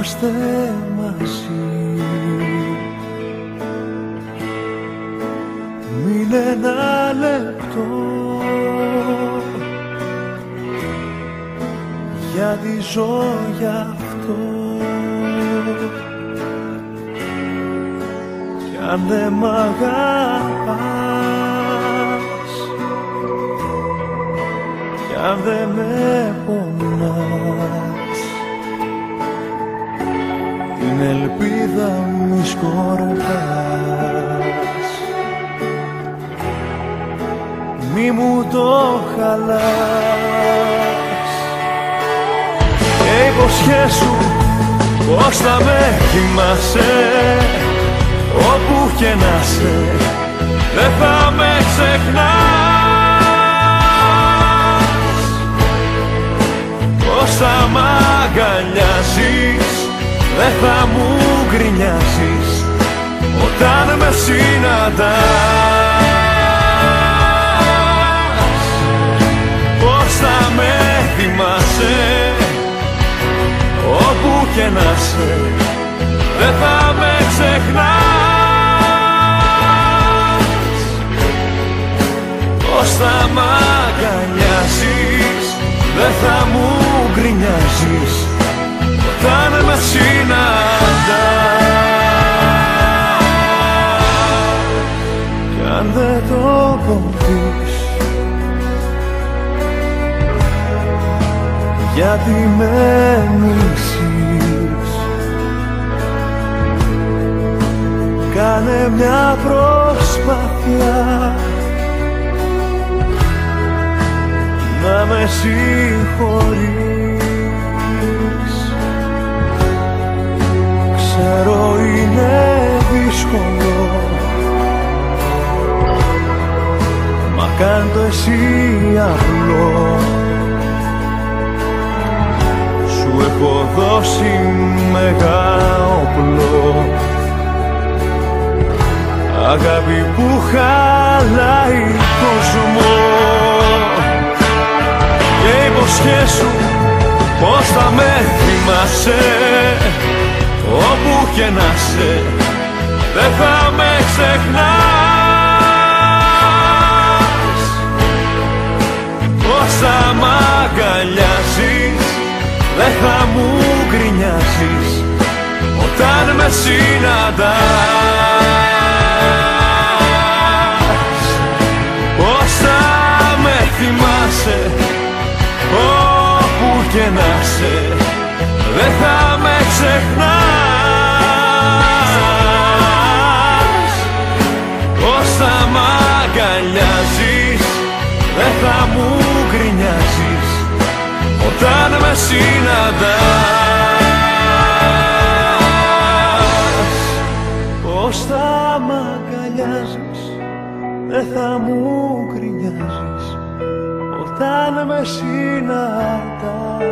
είμαστε μαζί. Μείνε ένα λεπτό, γιατί ζω γι' αυτό. Κι αν δεν μ' αγαπάς, κι αν δεν με πονάς, την ελπίδα μη σκορπάς. Μη μου το χαλάς και υποσχέσου πως θα με θυμάσαι, όπου και να σε, δεν θα με ξεχνάς. Πως θα μ' αγκαλιάζεις, δεν θα μου γκρινιάζεις όταν με συναντάς. Πως θα με θυμάσαι, όπου και να σε, δεν θα με ξεχνάς. Πως θα μ' αγκαλιάζεις, δεν θα μου γκρινιάζεις όταν με συναντάς. Κι αν δεν το πεις, γιατί με μισείς, κάνε μια προσπάθεια να με συγχωρείς. Ξέρω είναι δύσκολο, μα κάν' το εσύ απλό. Σου έχω δώσει μεγάλο αγάπη που χαλάει κόσμο. Και υποσχέσου πως θα με θυμάσαι, όπου και να σε, δεν θα με ξεχνάς. Πως θα μ' αγκαλιάζεις, δεν θα μου γκρινιάζεις όταν με συναντάς. Πως θα με θυμάσαι, όπου και να σε, δεν θα με ξεχνάς. Πως θα μ' αγκαλιάζεις, δεν θα μου γκρινιάζεις όταν με συναντάς. Πως θα μ' αγκαλιάζεις, δεν θα μου γκρινιάζεις όταν με συναντάς.